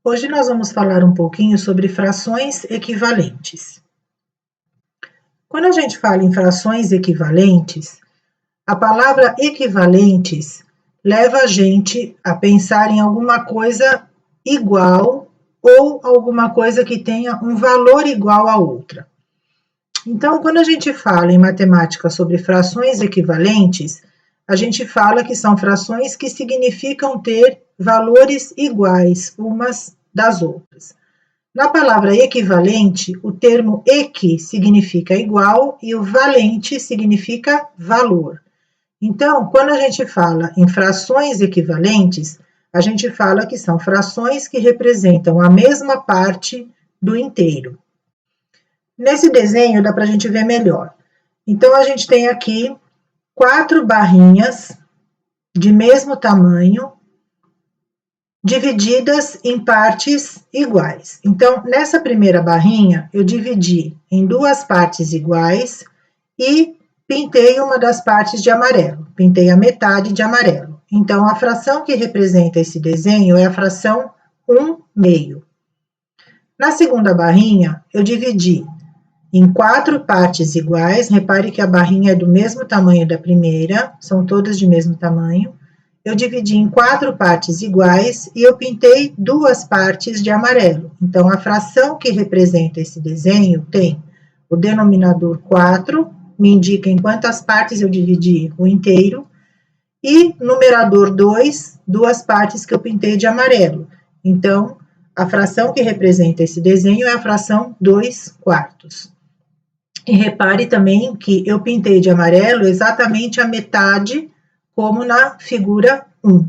Hoje nós vamos falar um pouquinho sobre frações equivalentes. Quando a gente fala em frações equivalentes, a palavra equivalentes leva a gente a pensar em alguma coisa igual ou alguma coisa que tenha um valor igual a outra. Então, quando a gente fala em matemática sobre frações equivalentes, a gente fala que são frações que significam ter valores iguais umas das outras. Na palavra equivalente, o termo equi significa igual e o valente significa valor. Então, quando a gente fala em frações equivalentes, a gente fala que são frações que representam a mesma parte do inteiro. Nesse desenho dá para a gente ver melhor. Então, a gente tem aqui 4 barrinhas de mesmo tamanho, divididas em partes iguais. Então, nessa primeira barrinha, eu dividi em 2 partes iguais e pintei uma das partes de amarelo, pintei a metade de amarelo. Então, a fração que representa esse desenho é a fração 1/2. Na segunda barrinha, eu dividi em 4 partes iguais, repare que a barrinha é do mesmo tamanho da primeira, são todas de mesmo tamanho. Eu dividi em 4 partes iguais e eu pintei 2 partes de amarelo. Então, a fração que representa esse desenho tem o denominador 4, me indica em quantas partes eu dividi o inteiro, e numerador 2, 2 partes que eu pintei de amarelo. Então, a fração que representa esse desenho é a fração 2/4. E repare também que eu pintei de amarelo exatamente a metade, como na figura 1.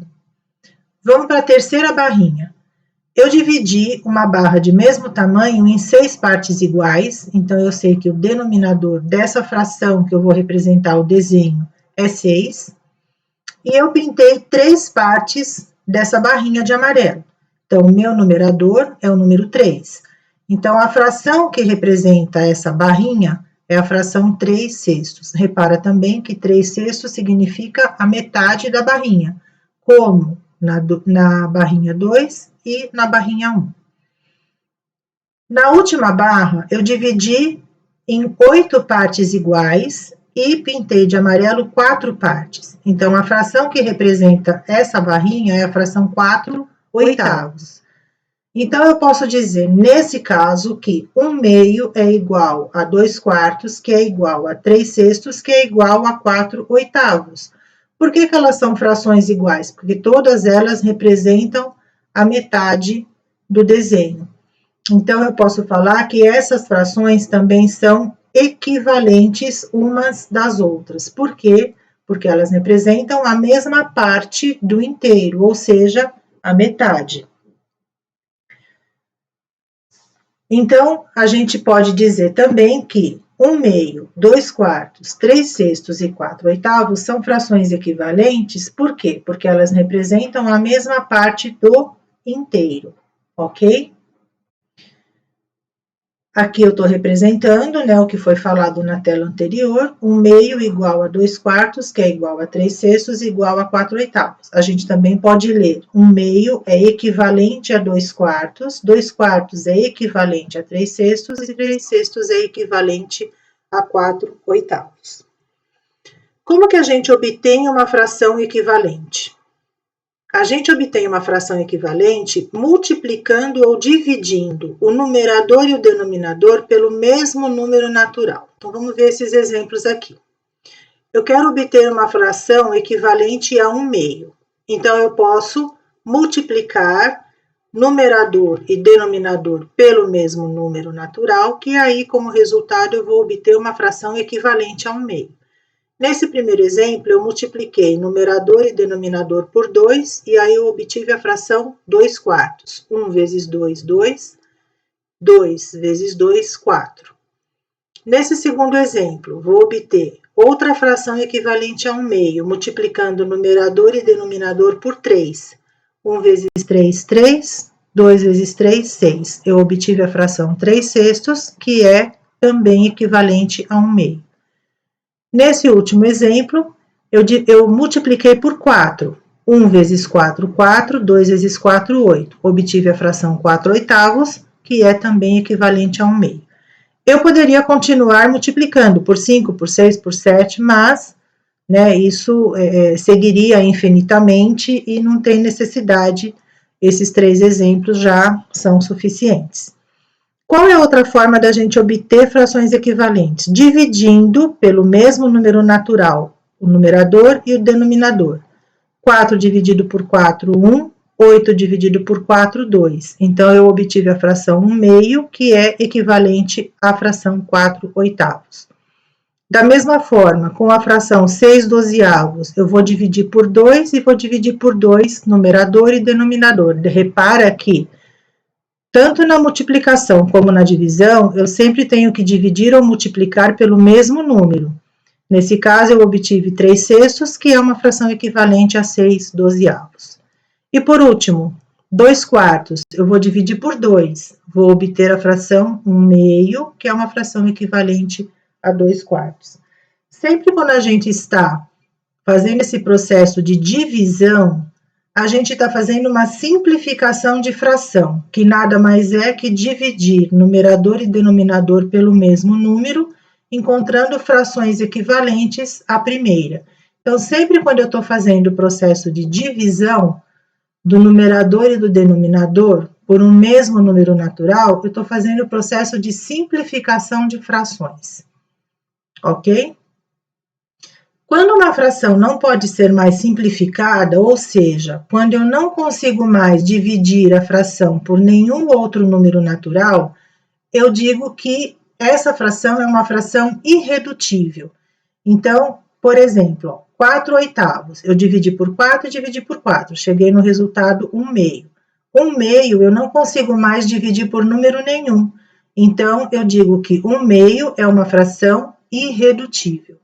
Vamos para a terceira barrinha. Eu dividi uma barra de mesmo tamanho em 6 partes iguais, então eu sei que o denominador dessa fração que eu vou representar o desenho é 6. E eu pintei 3 partes dessa barrinha de amarelo. Então, o meu numerador é o número 3. Então, a fração que representa essa barrinha é a fração 3/6. Repara também que 3/6 significa a metade da barrinha, como na barrinha 2 e na barrinha 1. Na última barra, eu dividi em 8 partes iguais e pintei de amarelo 4 partes. Então, a fração que representa essa barrinha é a fração 4/8. Então, eu posso dizer, nesse caso, que 1/2 é igual a 2/4, que é igual a 3/6, que é igual a 4/8. Por que elas são frações iguais? Porque todas elas representam a metade do desenho. Então, eu posso falar que essas frações também são equivalentes umas das outras. Por quê? Porque elas representam a mesma parte do inteiro, ou seja, a metade. Então, a gente pode dizer também que 1/2, 2/4, 3/6 e 4/8 são frações equivalentes, por quê? Porque elas representam a mesma parte do inteiro, ok? Aqui eu estou representando, né, o que foi falado na tela anterior, 1/2 igual a 2/4, que é igual a 3/6, igual a 4/8. A gente também pode ler, 1/2 é equivalente a 2/4, 2/4 é equivalente a 3/6 e 3/6 é equivalente a 4/8. Como que a gente obtém uma fração equivalente? A gente obtém uma fração equivalente multiplicando ou dividindo o numerador e o denominador pelo mesmo número natural. Então, vamos ver esses exemplos aqui. Eu quero obter uma fração equivalente a 1/2. Então, eu posso multiplicar numerador e denominador pelo mesmo número natural, que aí, como resultado, eu vou obter uma fração equivalente a 1/2. Nesse primeiro exemplo, eu multipliquei numerador e denominador por 2, e aí eu obtive a fração 2/4. 1 vezes 2, 2. 2 vezes 2, 4. Nesse segundo exemplo, vou obter outra fração equivalente a 1/2, multiplicando numerador e denominador por 3. 1 vezes 3, 3. 2 vezes 3, 6. Eu obtive a fração 3/6, que é também equivalente a 1/2. Nesse último exemplo, eu multipliquei por 4. 1 vezes 4, 4, 2 vezes 4, 8. Obtive a fração 4/8, que é também equivalente a 1/2. Eu poderia continuar multiplicando por 5, por 6, por 7, mas isso seguiria infinitamente e não tem necessidade, esses 3 exemplos já são suficientes. Qual é a outra forma da gente obter frações equivalentes? Dividindo pelo mesmo número natural, o numerador e o denominador. 4 dividido por 4, 1. 8 dividido por 4, 2. Então, eu obtive a fração 1/2, que é equivalente à fração 4/8. Da mesma forma, com a fração 6/12, eu vou dividir por 2 e vou dividir por 2 numerador e denominador. Repara que, tanto na multiplicação como na divisão, eu sempre tenho que dividir ou multiplicar pelo mesmo número. Nesse caso, eu obtive 3/6, que é uma fração equivalente a 6/12. E por último, 2/4, eu vou dividir por 2, vou obter a fração 1/2, que é uma fração equivalente a 2/4. Sempre quando a gente está fazendo esse processo de divisão, a gente está fazendo uma simplificação de fração, que nada mais é que dividir numerador e denominador pelo mesmo número, encontrando frações equivalentes à primeira. Então, sempre quando eu estou fazendo o processo de divisão do numerador e do denominador por um mesmo número natural, eu estou fazendo o processo de simplificação de frações. Ok? Quando uma fração não pode ser mais simplificada, ou seja, quando eu não consigo mais dividir a fração por nenhum outro número natural, eu digo que essa fração é uma fração irredutível. Então, por exemplo, 4/8, eu dividi por 4 e dividi por 4, cheguei no resultado 1/2. 1/2 eu não consigo mais dividir por número nenhum, então eu digo que 1/2 é uma fração irredutível.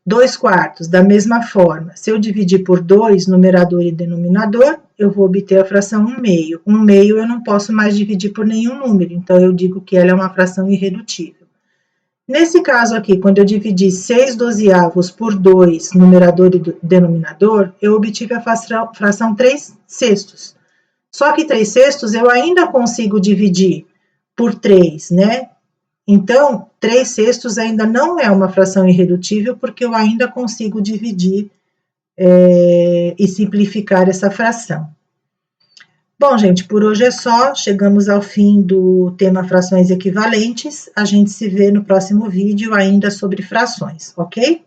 2/4, da mesma forma, se eu dividir por 2, numerador e denominador, eu vou obter a fração 1/2. 1/2 eu não posso mais dividir por nenhum número, então eu digo que ela é uma fração irredutível. Nesse caso aqui, quando eu dividi 6/12 por 2, numerador e denominador, eu obtive a fração 3/6. Só que 3/6 eu ainda consigo dividir por 3, né? Então, 3/6 ainda não é uma fração irredutível, porque eu ainda consigo dividir e simplificar essa fração. Bom, gente, por hoje é só. Chegamos ao fim do tema frações equivalentes. A gente se vê no próximo vídeo ainda sobre frações, ok?